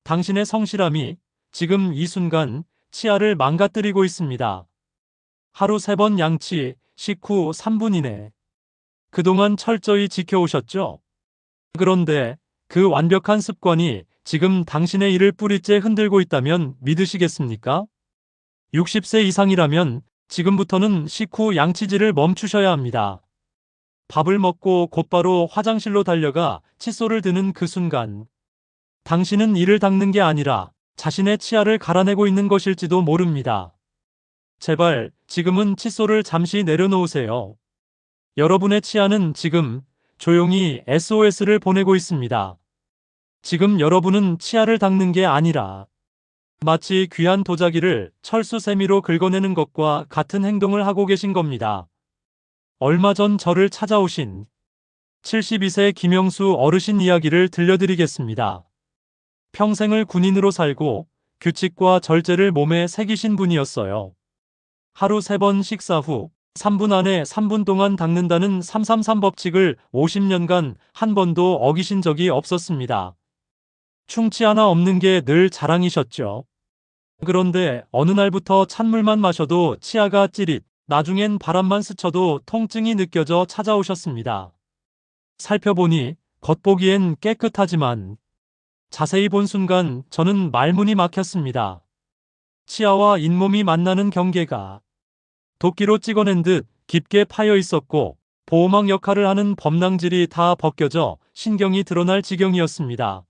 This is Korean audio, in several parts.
당신의 성실함이 지금 이 순간 치아를 망가뜨리고 있습니다. 하루 3번 양치, 식후 3분 이내. 그동안 철저히 지켜오셨죠? 그런데 그 완벽한 습관이 지금 당신의 이를 뿌리째 흔들고 있다면 믿으시겠습니까? 60세 이상이라면 지금부터는 식후 양치질을 멈추셔야 합니다. 밥을 먹고 곧바로 화장실로 달려가 칫솔을 드는 그 순간, 당신은 이를 닦는 게 아니라 자신의 치아를 갈아내고 있는 것일지도 모릅니다. 제발 지금은 칫솔을 잠시 내려놓으세요. 여러분의 치아는 지금 조용히 SOS를 보내고 있습니다. 지금 여러분은 치아를 닦는 게 아니라 마치 귀한 도자기를 철수 세미로 긁어내는 것과 같은 행동을 하고 계신 겁니다. 얼마 전 저를 찾아오신 72세 김영수 어르신 이야기를 들려드리겠습니다. 평생을 군인으로 살고 규칙과 절제를 몸에 새기신 분이었어요. 하루 3번 식사 후 3분 안에 3분 동안 닦는다는 333 법칙을 50년간 한 번도 어기신 적이 없었습니다. 충치 하나 없는 게 늘 자랑이셨죠. 그런데 어느 날부터 찬물만 마셔도 치아가 찌릿, 나중엔 바람만 스쳐도 통증이 느껴져 찾아오셨습니다. 살펴보니 겉보기엔 깨끗하지만 자세히 본 순간 저는 말문이 막혔습니다. 치아와 잇몸이 만나는 경계가 도끼로 찍어낸 듯 깊게 파여 있었고 보호막 역할을 하는 범랑질이 다 벗겨져 신경이 드러날 지경이었습니다.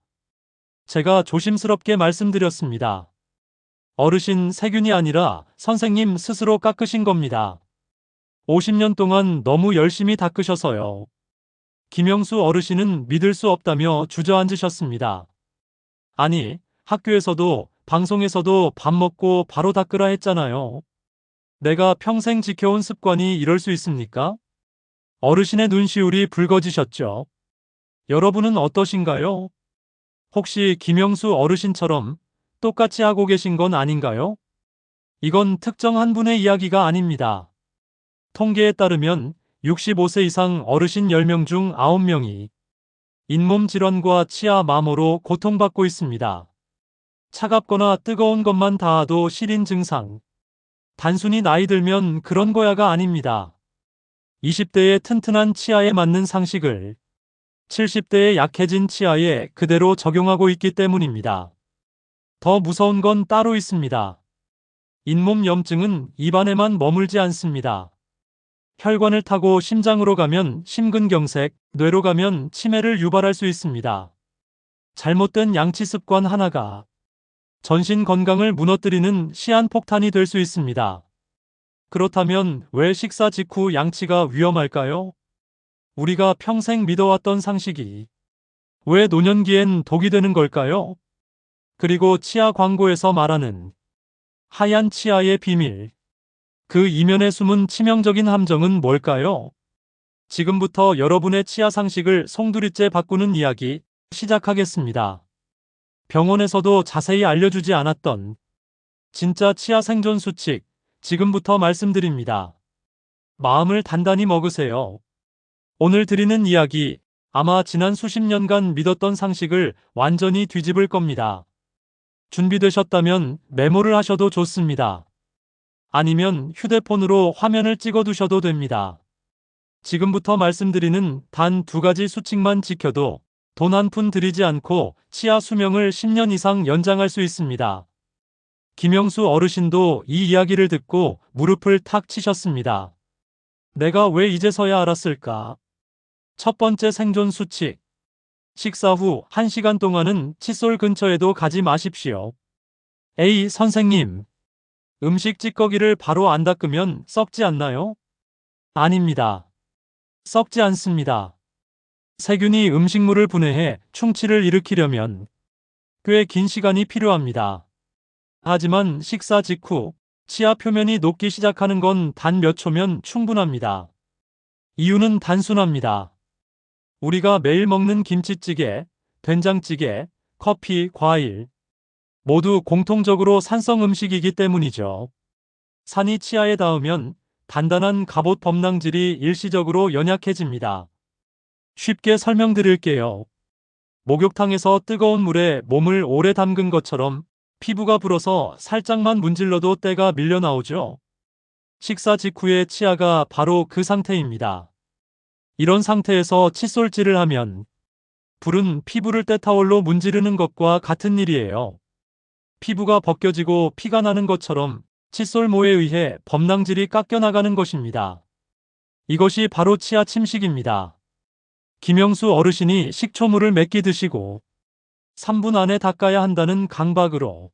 제가 조심스럽게 말씀드렸습니다. 어르신, 세균이 아니라 선생님 스스로 깎으신 겁니다. 50년 동안 너무 열심히 닦으셔서요. 김영수 어르신은 믿을 수 없다며 주저앉으셨습니다. 아니, 학교에서도 방송에서도 밥 먹고 바로 닦으라 했잖아요. 내가 평생 지켜온 습관이 이럴 수 있습니까? 어르신의 눈시울이 붉어지셨죠. 여러분은 어떠신가요? 혹시 김영수 어르신처럼 똑같이 하고 계신 건 아닌가요? 이건 특정 한 분의 이야기가 아닙니다. 통계에 따르면 65세 이상 어르신 10명 중 9명이 잇몸 질환과 치아 마모로 고통받고 있습니다. 차갑거나 뜨거운 것만 닿아도 시린 증상. 단순히 나이 들면 그런 거야가 아닙니다. 20대의 튼튼한 치아에 맞는 상식을 70대의 약해진 치아에 그대로 적용하고 있기 때문입니다. 더 무서운 건 따로 있습니다. 잇몸 염증은 입안에만 머물지 않습니다. 혈관을 타고 심장으로 가면 심근경색, 뇌로 가면 치매를 유발할 수 있습니다. 잘못된 양치 습관 하나가 전신 건강을 무너뜨리는 시한폭탄이 될 수 있습니다. 그렇다면 왜 식사 직후 양치가 위험할까요? 우리가 평생 믿어왔던 상식이 왜 노년기엔 독이 되는 걸까요? 그리고 치아 광고에서 말하는 하얀 치아의 비밀. 그 이면에 숨은 치명적인 함정은 뭘까요? 지금부터 여러분의 치아 상식을 송두리째 바꾸는 이야기 시작하겠습니다. 병원에서도 자세히 알려주지 않았던 진짜 치아 생존 수칙, 지금부터 말씀드립니다. 마음을 단단히 먹으세요. 오늘 드리는 이야기, 아마 지난 수십 년간 믿었던 상식을 완전히 뒤집을 겁니다. 준비되셨다면 메모를 하셔도 좋습니다. 아니면 휴대폰으로 화면을 찍어두셔도 됩니다. 지금부터 말씀드리는 단 2가지 수칙만 지켜도 돈 한 푼 들이지 않고 치아 수명을 10년 이상 연장할 수 있습니다. 김영수 어르신도 이 이야기를 듣고 무릎을 탁 치셨습니다. 내가 왜 이제서야 알았을까? 첫 번째 생존 수칙. 식사 후 1시간 동안은 칫솔 근처에도 가지 마십시오. 에이, 선생님. 음식 찌꺼기를 바로 안 닦으면 썩지 않나요? 아닙니다. 썩지 않습니다. 세균이 음식물을 분해해 충치를 일으키려면 꽤 긴 시간이 필요합니다. 하지만 식사 직후 치아 표면이 녹기 시작하는 건 단 몇 초면 충분합니다. 이유는 단순합니다. 우리가 매일 먹는 김치찌개, 된장찌개, 커피, 과일 모두 공통적으로 산성 음식이기 때문이죠. 산이 치아에 닿으면 단단한 갑옷 범랑질이 일시적으로 연약해집니다. 쉽게 설명드릴게요. 목욕탕에서 뜨거운 물에 몸을 오래 담근 것처럼 피부가 불어서 살짝만 문질러도 때가 밀려 나오죠. 식사 직후의 치아가 바로 그 상태입니다. 이런 상태에서 칫솔질을 하면 불은 피부를 때타올로 문지르는 것과 같은 일이에요. 피부가 벗겨지고 피가 나는 것처럼 칫솔모에 의해 범랑질이 깎여나가는 것입니다. 이것이 바로 치아 침식입니다. 김영수 어르신이 식초물을 몇 끼 드시고 3분 안에 닦아야 한다는 강박으로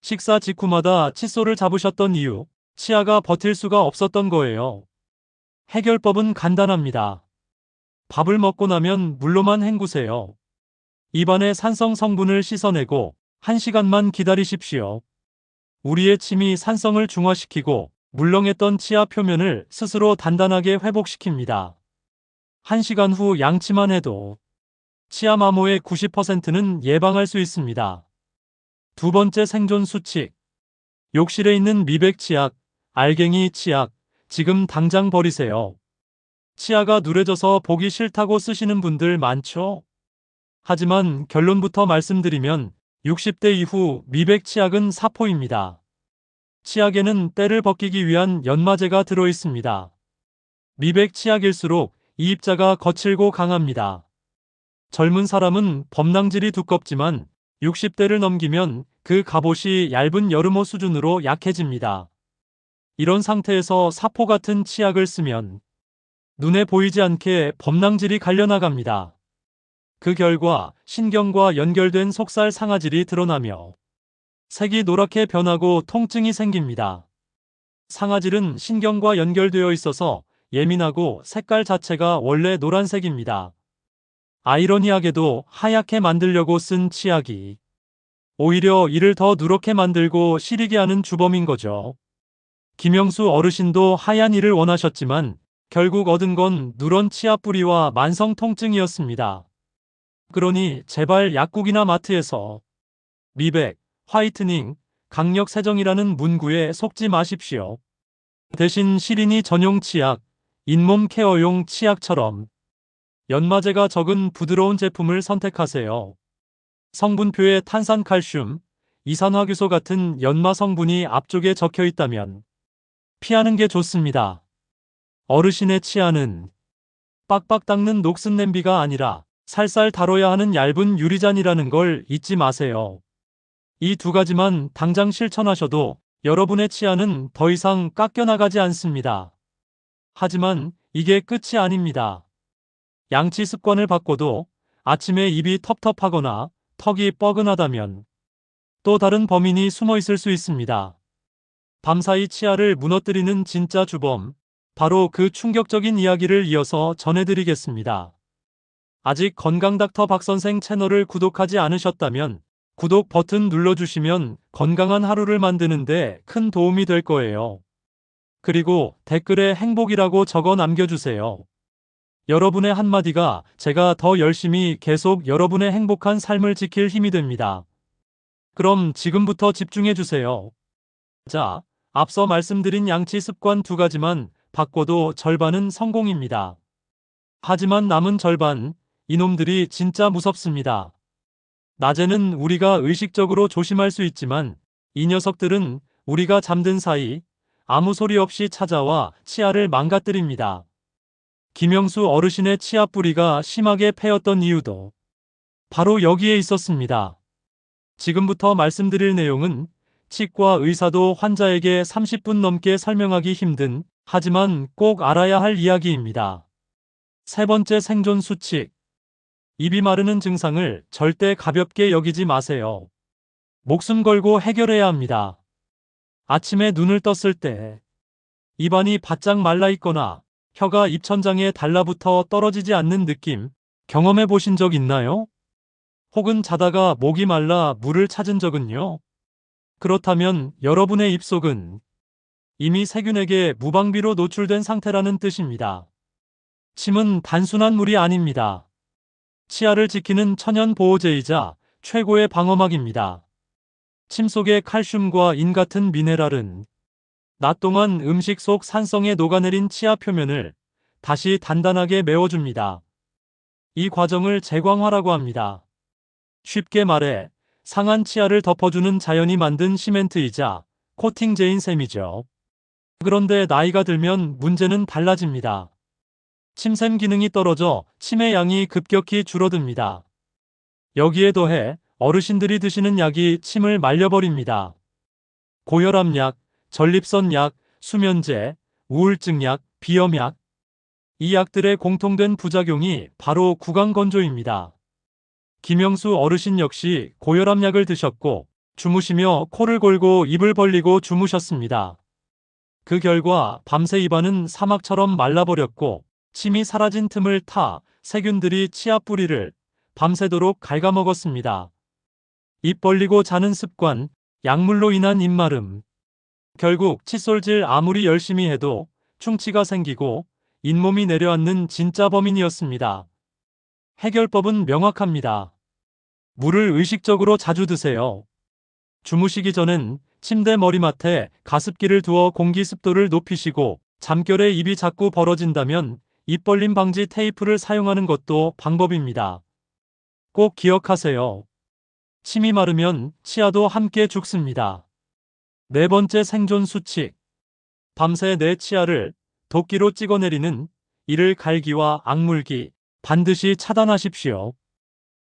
식사 직후마다 칫솔을 잡으셨던 이유, 치아가 버틸 수가 없었던 거예요. 해결법은 간단합니다. 밥을 먹고 나면 물로만 헹구세요. 입안의 산성 성분을 씻어내고 1시간만 기다리십시오. 우리의 침이 산성을 중화시키고 물렁했던 치아 표면을 스스로 단단하게 회복시킵니다. 1시간 후 양치만 해도 치아 마모의 90%는 예방할 수 있습니다. 두 번째 생존 수칙. 욕실에 있는 미백 치약, 알갱이 치약, 지금 당장 버리세요. 치아가 누래져서 보기 싫다고 쓰시는 분들 많죠? 하지만 결론부터 말씀드리면 60대 이후 미백 치약은 사포입니다. 치약에는 때를 벗기기 위한 연마제가 들어 있습니다. 미백 치약일수록 이입자가 거칠고 강합니다. 젊은 사람은 범랑질이 두껍지만 60대를 넘기면 그 갑옷이 얇은 여름옷 수준으로 약해집니다. 이런 상태에서 사포 같은 치약을 쓰면 눈에 보이지 않게 범랑질이 갈려나갑니다. 그 결과 신경과 연결된 속살 상아질이 드러나며 색이 노랗게 변하고 통증이 생깁니다. 상아질은 신경과 연결되어 있어서 예민하고 색깔 자체가 원래 노란색입니다. 아이러니하게도 하얗게 만들려고 쓴 치약이 오히려 이를 더 누렇게 만들고 시리게 하는 주범인 거죠. 김영수 어르신도 하얀 이를 원하셨지만 결국 얻은 건 누런 치아 뿌리와 만성 통증이었습니다. 그러니 제발 약국이나 마트에서 미백, 화이트닝, 강력 세정이라는 문구에 속지 마십시오. 대신 시린이 전용 치약, 잇몸 케어용 치약처럼 연마제가 적은 부드러운 제품을 선택하세요. 성분표에 탄산칼슘, 이산화규소 같은 연마 성분이 앞쪽에 적혀 있다면 피하는 게 좋습니다. 어르신의 치아는 빡빡 닦는 녹슨 냄비가 아니라 살살 다뤄야 하는 얇은 유리잔이라는 걸 잊지 마세요. 이 두 가지만 당장 실천하셔도 여러분의 치아는 더 이상 깎여나가지 않습니다. 하지만 이게 끝이 아닙니다. 양치 습관을 바꿔도 아침에 입이 텁텁하거나 턱이 뻐근하다면 또 다른 범인이 숨어 있을 수 있습니다. 밤사이 치아를 무너뜨리는 진짜 주범, 바로 그 충격적인 이야기를 이어서 전해드리겠습니다. 아직 건강닥터 박선생 채널을 구독하지 않으셨다면 구독 버튼 눌러주시면 건강한 하루를 만드는데 큰 도움이 될 거예요. 그리고 댓글에 행복이라고 적어 남겨주세요. 여러분의 한마디가 제가 더 열심히 계속 여러분의 행복한 삶을 지킬 힘이 됩니다. 그럼 지금부터 집중해주세요. 자, 앞서 말씀드린 양치 습관 두 가지만 바꿔도 절반은 성공입니다. 하지만 남은 절반, 이놈들이 진짜 무섭습니다. 낮에는 우리가 의식적으로 조심할 수 있지만 이 녀석들은 우리가 잠든 사이 아무 소리 없이 찾아와 치아를 망가뜨립니다. 김영수 어르신의 치아 뿌리가 심하게 패였던 이유도 바로 여기에 있었습니다. 지금부터 말씀드릴 내용은 치과 의사도 환자에게 30분 넘게 설명하기 힘든, 하지만 꼭 알아야 할 이야기입니다. 세 번째 생존 수칙. 입이 마르는 증상을 절대 가볍게 여기지 마세요. 목숨 걸고 해결해야 합니다. 아침에 눈을 떴을 때 입안이 바짝 말라 있거나 혀가 입천장에 달라붙어 떨어지지 않는 느낌, 경험해 보신 적 있나요? 혹은 자다가 목이 말라 물을 찾은 적은요? 그렇다면 여러분의 입속은 이미 세균에게 무방비로 노출된 상태라는 뜻입니다. 침은 단순한 물이 아닙니다. 치아를 지키는 천연 보호제이자 최고의 방어막입니다. 침 속의 칼슘과 인 같은 미네랄은 낮 동안 음식 속 산성에 녹아내린 치아 표면을 다시 단단하게 메워줍니다. 이 과정을 재광화라고 합니다. 쉽게 말해 상한 치아를 덮어주는 자연이 만든 시멘트이자 코팅제인 셈이죠. 그런데 나이가 들면 문제는 달라집니다. 침샘 기능이 떨어져 침의 양이 급격히 줄어듭니다. 여기에 더해 어르신들이 드시는 약이 침을 말려버립니다. 고혈압약, 전립선약, 수면제, 우울증약, 비염약. 이 약들의 공통된 부작용이 바로 구강건조입니다. 김영수 어르신 역시 고혈압약을 드셨고 주무시며 코를 골고 입을 벌리고 주무셨습니다. 그 결과 밤새 입안은 사막처럼 말라버렸고 침이 사라진 틈을 타 세균들이 치아 뿌리를 밤새도록 갉아먹었습니다. 입 벌리고 자는 습관, 약물로 인한 입마름. 결국 칫솔질 아무리 열심히 해도 충치가 생기고 잇몸이 내려앉는 진짜 범인이었습니다. 해결법은 명확합니다. 물을 의식적으로 자주 드세요. 주무시기 전엔 침대 머리맡에 가습기를 두어 공기 습도를 높이시고 잠결에 입이 자꾸 벌어진다면 입 벌림 방지 테이프를 사용하는 것도 방법입니다. 꼭 기억하세요. 침이 마르면 치아도 함께 죽습니다. 네 번째 생존 수칙. 밤새 내 치아를 도끼로 찍어내리는 이를 갈기와 악물기 반드시 차단하십시오.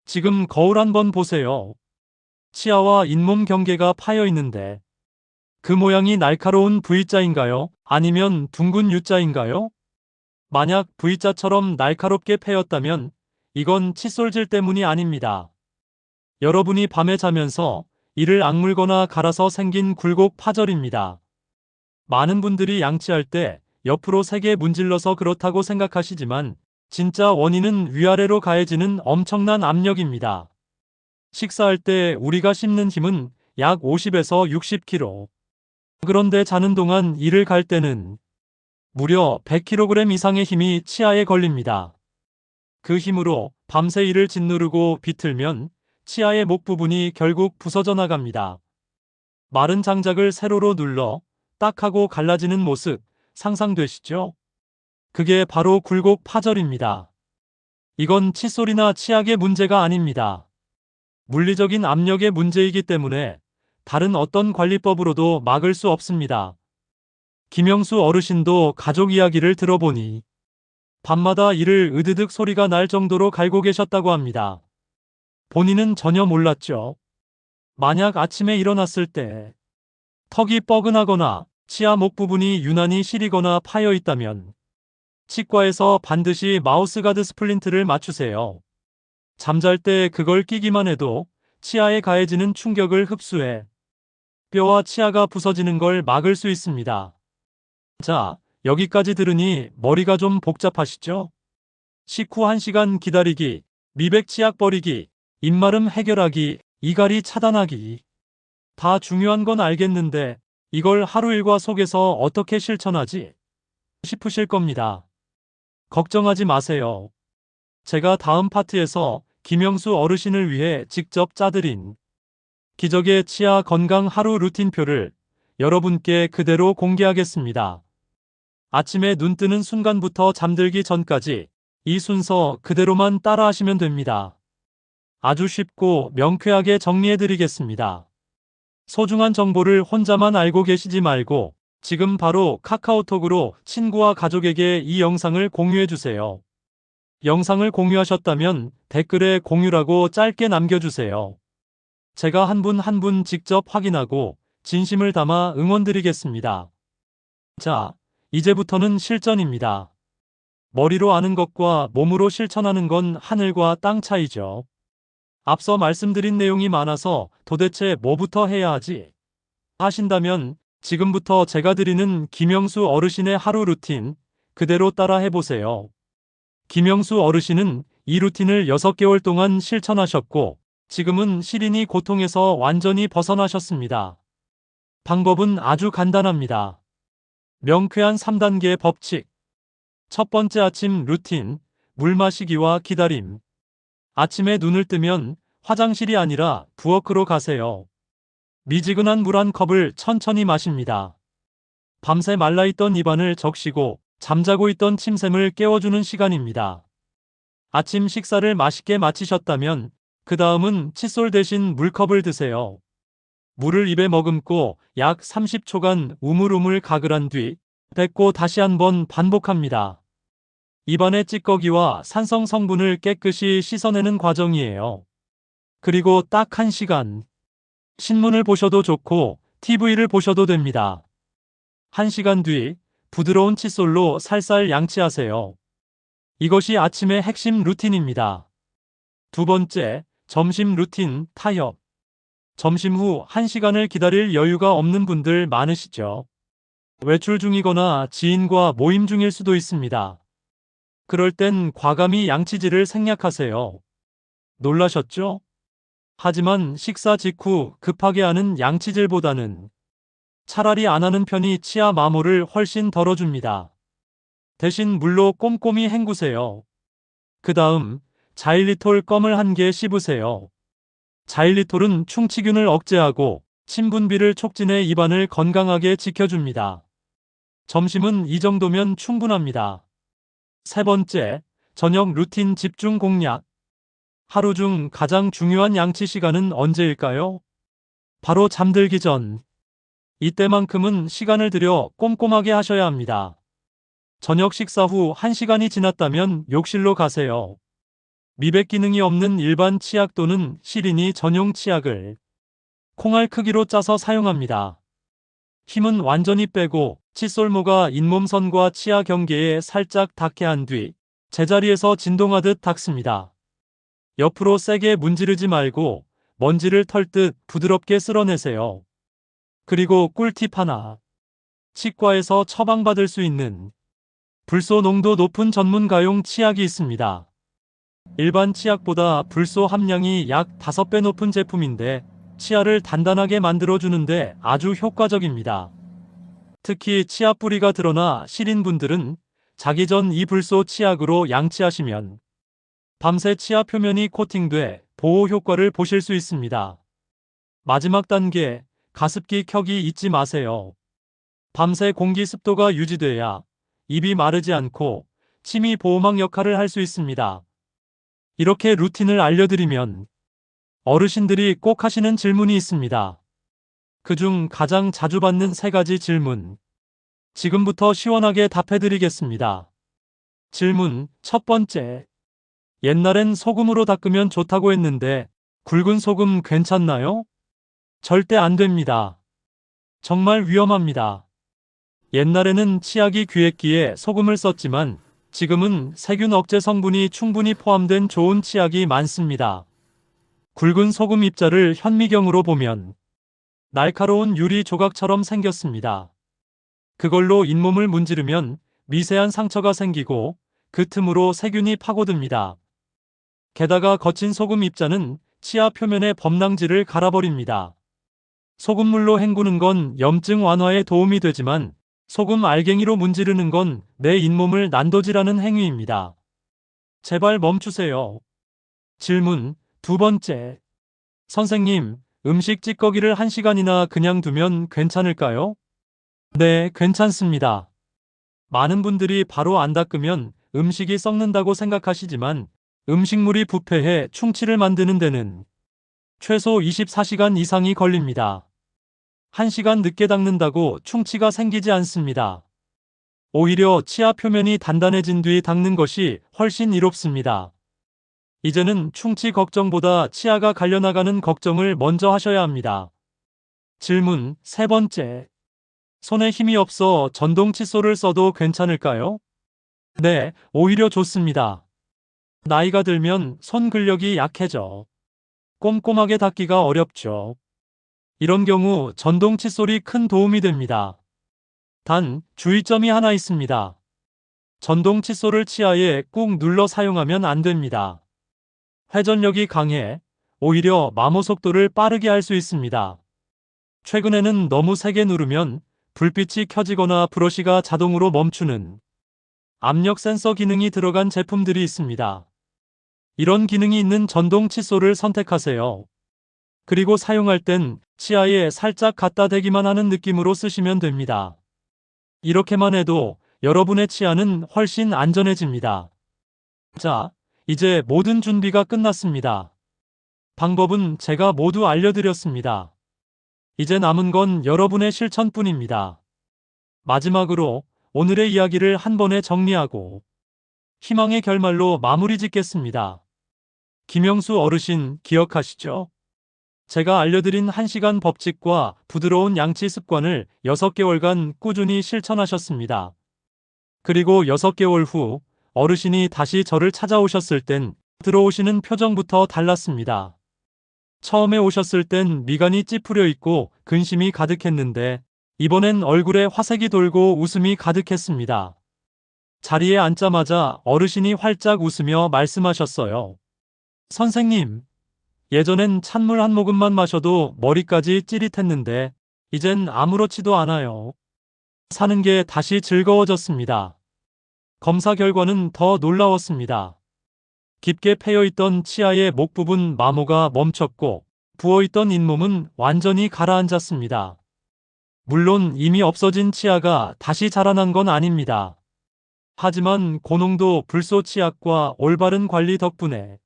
지금 거울 한번 보세요. 치아와 잇몸 경계가 파여 있는데 그 모양이 날카로운 V자인가요? 아니면 둥근 U자인가요? 만약 V자처럼 날카롭게 패였다면 이건 칫솔질 때문이 아닙니다. 여러분이 밤에 자면서 이를 악물거나 갈아서 생긴 굴곡 파절입니다. 많은 분들이 양치할 때 옆으로 세게 문질러서 그렇다고 생각하시지만 진짜 원인은 위아래로 가해지는 엄청난 압력입니다. 식사할 때 우리가 씹는 힘은 약 50에서 60kg. 그런데 자는 동안 이를 갈 때는 무려 100kg 이상의 힘이 치아에 걸립니다. 그 힘으로 밤새 이를 짓누르고 비틀면 치아의 목 부분이 결국 부서져 나갑니다. 마른 장작을 세로로 눌러 딱 하고 갈라지는 모습 상상되시죠? 그게 바로 굴곡 파절입니다. 이건 칫솔이나 치약의 문제가 아닙니다. 물리적인 압력의 문제이기 때문에 다른 어떤 관리법으로도 막을 수 없습니다. 김영수 어르신도 가족 이야기를 들어보니 밤마다 이를 으드득 소리가 날 정도로 갈고 계셨다고 합니다. 본인은 전혀 몰랐죠. 만약 아침에 일어났을 때 턱이 뻐근하거나 치아 목 부분이 유난히 시리거나 파여 있다면 치과에서 반드시 마우스가드 스플린트를 맞추세요. 잠잘 때 그걸 끼기만 해도 치아에 가해지는 충격을 흡수해 뼈와 치아가 부서지는 걸 막을 수 있습니다. 자, 여기까지 들으니 머리가 좀 복잡하시죠? 식후 1시간 기다리기, 미백 치약 버리기, 입마름 해결하기, 이갈이 차단하기. 다 중요한 건 알겠는데 이걸 하루 일과 속에서 어떻게 실천하지? 싶으실 겁니다. 걱정하지 마세요. 제가 다음 파트에서 김영수 어르신을 위해 직접 짜드린 기적의 치아 건강 하루 루틴표를 여러분께 그대로 공개하겠습니다. 아침에 눈 뜨는 순간부터 잠들기 전까지 이 순서 그대로만 따라하시면 됩니다. 아주 쉽고 명쾌하게 정리해드리겠습니다. 소중한 정보를 혼자만 알고 계시지 말고 지금 바로 카카오톡으로 친구와 가족에게 이 영상을 공유해주세요. 영상을 공유하셨다면 댓글에 공유라고 짧게 남겨주세요. 제가 한 분 한 분 직접 확인하고 진심을 담아 응원드리겠습니다. 자, 이제부터는 실전입니다. 머리로 아는 것과 몸으로 실천하는 건 하늘과 땅 차이죠. 앞서 말씀드린 내용이 많아서 도대체 뭐부터 해야 하지? 하신다면 지금부터 제가 드리는 김영수 어르신의 하루 루틴 그대로 따라 해보세요. 김영수 어르신은 이 루틴을 6개월 동안 실천하셨고 지금은 시린이 고통에서 완전히 벗어나셨습니다. 방법은 아주 간단합니다. 명쾌한 3단계 법칙. 첫 번째 아침 루틴, 물 마시기와 기다림. 아침에 눈을 뜨면 화장실이 아니라 부엌으로 가세요. 미지근한 물 한 컵을 천천히 마십니다. 밤새 말라있던 입안을 적시고 잠자고 있던 침샘을 깨워주는 시간입니다. 아침 식사를 맛있게 마치셨다면 그 다음은 칫솔 대신 물컵을 드세요. 물을 입에 머금고 약 30초간 우물우물 가글한 뒤 뱉고 다시 한번 반복합니다. 입안의 찌꺼기와 산성 성분을 깨끗이 씻어내는 과정이에요. 그리고 딱 1시간. 신문을 보셔도 좋고 TV를 보셔도 됩니다. 1시간 뒤 부드러운 칫솔로 살살 양치하세요. 이것이 아침의 핵심 루틴입니다. 두 번째, 점심 루틴 타협. 점심 후 1시간을 기다릴 여유가 없는 분들 많으시죠? 외출 중이거나 지인과 모임 중일 수도 있습니다. 그럴 땐 과감히 양치질을 생략하세요. 놀라셨죠? 하지만 식사 직후 급하게 하는 양치질보다는 차라리 안 하는 편이 치아 마모를 훨씬 덜어줍니다. 대신 물로 꼼꼼히 헹구세요. 그 다음 자일리톨 껌을 1개 씹으세요. 자일리톨은 충치균을 억제하고 침 분비를 촉진해 입안을 건강하게 지켜줍니다. 점심은 이 정도면 충분합니다. 세 번째, 저녁 루틴 집중 공략. 하루 중 가장 중요한 양치 시간은 언제일까요? 바로 잠들기 전. 이때만큼은 시간을 들여 꼼꼼하게 하셔야 합니다. 저녁 식사 후 1시간이 지났다면 욕실로 가세요. 미백 기능이 없는 일반 치약 또는 시린이 전용 치약을 콩알 크기로 짜서 사용합니다. 힘은 완전히 빼고 칫솔모가 잇몸선과 치아 경계에 살짝 닿게 한 뒤 제자리에서 진동하듯 닦습니다. 옆으로 세게 문지르지 말고 먼지를 털듯 부드럽게 쓸어내세요. 그리고 꿀팁 하나. 치과에서 처방받을 수 있는 불소 농도 높은 전문가용 치약이 있습니다. 일반 치약보다 불소 함량이 약 5배 높은 제품인데 치아를 단단하게 만들어주는데 아주 효과적입니다. 특히 치아 뿌리가 드러나 시린 분들은 자기 전 이 불소 치약으로 양치하시면 밤새 치아 표면이 코팅돼 보호 효과를 보실 수 있습니다. 마지막 단계, 가습기 켜기 잊지 마세요. 밤새 공기 습도가 유지돼야 입이 마르지 않고 침이 보호막 역할을 할 수 있습니다. 이렇게 루틴을 알려드리면 어르신들이 꼭 하시는 질문이 있습니다. 그중 가장 자주 받는 3가지 질문. 지금부터 시원하게 답해드리겠습니다. 질문 첫 번째. 옛날엔 소금으로 닦으면 좋다고 했는데 굵은 소금 괜찮나요? 절대 안 됩니다. 정말 위험합니다. 옛날에는 치약이 귀했기에 소금을 썼지만 지금은 세균 억제 성분이 충분히 포함된 좋은 치약이 많습니다. 굵은 소금 입자를 현미경으로 보면 날카로운 유리 조각처럼 생겼습니다. 그걸로 잇몸을 문지르면 미세한 상처가 생기고 그 틈으로 세균이 파고듭니다. 게다가 거친 소금 입자는 치아 표면의 범랑지를 갈아버립니다. 소금물로 헹구는 건 염증 완화에 도움이 되지만 소금 알갱이로 문지르는 건 내 잇몸을 난도질하는 행위입니다. 제발 멈추세요. 질문 두 번째. 선생님, 음식 찌꺼기를 1시간이나 그냥 두면 괜찮을까요? 네, 괜찮습니다. 많은 분들이 바로 안 닦으면 음식이 썩는다고 생각하시지만 음식물이 부패해 충치를 만드는 데는 최소 24시간 이상이 걸립니다. 1시간 늦게 닦는다고 충치가 생기지 않습니다. 오히려 치아 표면이 단단해진 뒤 닦는 것이 훨씬 이롭습니다. 이제는 충치 걱정보다 치아가 갈려나가는 걱정을 먼저 하셔야 합니다. 질문 세 번째. 손에 힘이 없어 전동 칫솔을 써도 괜찮을까요? 네, 오히려 좋습니다. 나이가 들면 손 근력이 약해져 꼼꼼하게 닦기가 어렵죠. 이런 경우 전동 칫솔이 큰 도움이 됩니다. 단, 주의점이 하나 있습니다. 전동 칫솔을 치아에 꾹 눌러 사용하면 안 됩니다. 회전력이 강해 오히려 마모 속도를 빠르게 할 수 있습니다. 최근에는 너무 세게 누르면 불빛이 켜지거나 브러쉬가 자동으로 멈추는 압력 센서 기능이 들어간 제품들이 있습니다. 이런 기능이 있는 전동 칫솔을 선택하세요. 그리고 사용할 땐 치아에 살짝 갖다 대기만 하는 느낌으로 쓰시면 됩니다. 이렇게만 해도 여러분의 치아는 훨씬 안전해집니다. 자, 이제 모든 준비가 끝났습니다. 방법은 제가 모두 알려드렸습니다. 이제 남은 건 여러분의 실천뿐입니다. 마지막으로 오늘의 이야기를 한 번에 정리하고 희망의 결말로 마무리 짓겠습니다. 김영수 어르신 기억하시죠? 제가 알려드린 1시간 법칙과 부드러운 양치 습관을 6개월간 꾸준히 실천하셨습니다. 그리고 6개월 후 어르신이 다시 저를 찾아오셨을 땐 들어오시는 표정부터 달랐습니다. 처음에 오셨을 땐 미간이 찌푸려 있고 근심이 가득했는데 이번엔 얼굴에 화색이 돌고 웃음이 가득했습니다. 자리에 앉자마자 어르신이 활짝 웃으며 말씀하셨어요. 선생님, 예전엔 찬물 한 모금만 마셔도 머리까지 찌릿했는데 이젠 아무렇지도 않아요. 사는 게 다시 즐거워졌습니다. 검사 결과는 더 놀라웠습니다. 깊게 패여있던 치아의 목 부분 마모가 멈췄고 부어있던 잇몸은 완전히 가라앉았습니다. 물론 이미 없어진 치아가 다시 자라난 건 아닙니다. 하지만 고농도 불소 치약과 올바른 관리 덕분에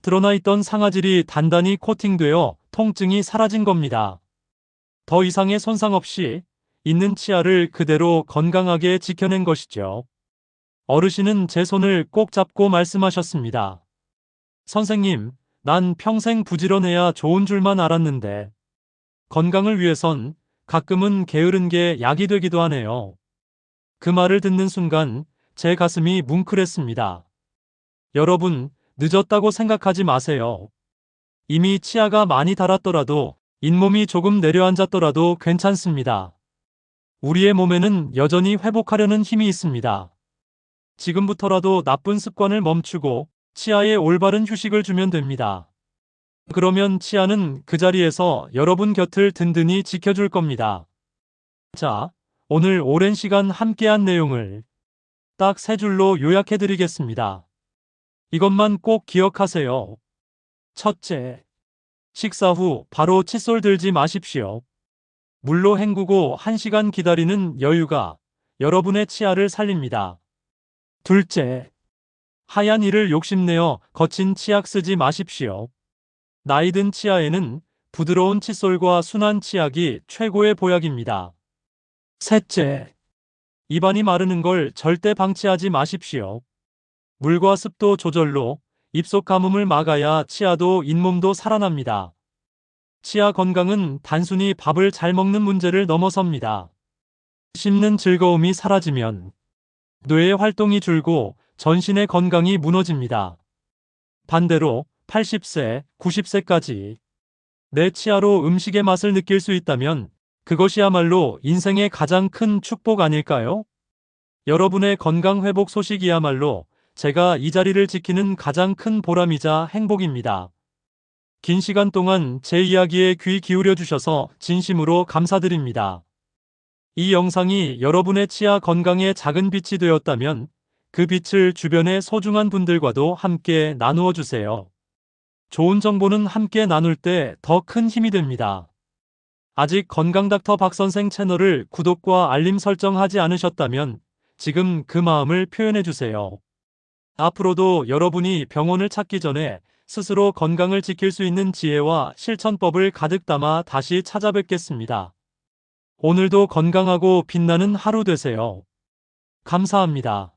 드러나 있던 상아질이 단단히 코팅되어 통증이 사라진 겁니다. 더 이상의 손상 없이 있는 치아를 그대로 건강하게 지켜낸 것이죠. 어르신은 제 손을 꼭 잡고 말씀하셨습니다. 선생님, 난 평생 부지런해야 좋은 줄만 알았는데 건강을 위해선 가끔은 게으른 게 약이 되기도 하네요. 그 말을 듣는 순간 제 가슴이 뭉클했습니다. 여러분, 늦었다고 생각하지 마세요. 이미 치아가 많이 닳았더라도 잇몸이 조금 내려앉았더라도 괜찮습니다. 우리의 몸에는 여전히 회복하려는 힘이 있습니다. 지금부터라도 나쁜 습관을 멈추고 치아에 올바른 휴식을 주면 됩니다. 그러면 치아는 그 자리에서 여러분 곁을 든든히 지켜줄 겁니다. 자, 오늘 오랜 시간 함께한 내용을 딱 3줄로 요약해드리겠습니다. 이것만 꼭 기억하세요. 첫째, 식사 후 바로 칫솔 들지 마십시오. 물로 헹구고 1시간 기다리는 여유가 여러분의 치아를 살립니다. 둘째, 하얀 이를 욕심내어 거친 치약 쓰지 마십시오. 나이든 치아에는 부드러운 칫솔과 순한 치약이 최고의 보약입니다. 셋째, 입안이 마르는 걸 절대 방치하지 마십시오. 물과 습도 조절로 입속 가뭄을 막아야 치아도 잇몸도 살아납니다. 치아 건강은 단순히 밥을 잘 먹는 문제를 넘어섭니다. 씹는 즐거움이 사라지면 뇌의 활동이 줄고 전신의 건강이 무너집니다. 반대로 80세, 90세까지 내 치아로 음식의 맛을 느낄 수 있다면 그것이야말로 인생의 가장 큰 축복 아닐까요? 여러분의 건강 회복 소식이야말로 제가 이 자리를 지키는 가장 큰 보람이자 행복입니다. 긴 시간 동안 제 이야기에 귀 기울여 주셔서 진심으로 감사드립니다. 이 영상이 여러분의 치아 건강에 작은 빛이 되었다면 그 빛을 주변의 소중한 분들과도 함께 나누어 주세요. 좋은 정보는 함께 나눌 때 더 큰 힘이 됩니다. 아직 건강닥터 박선생 채널을 구독과 알림 설정하지 않으셨다면 지금 그 마음을 표현해 주세요. 앞으로도 여러분이 병원을 찾기 전에 스스로 건강을 지킬 수 있는 지혜와 실천법을 가득 담아 다시 찾아뵙겠습니다. 오늘도 건강하고 빛나는 하루 되세요. 감사합니다.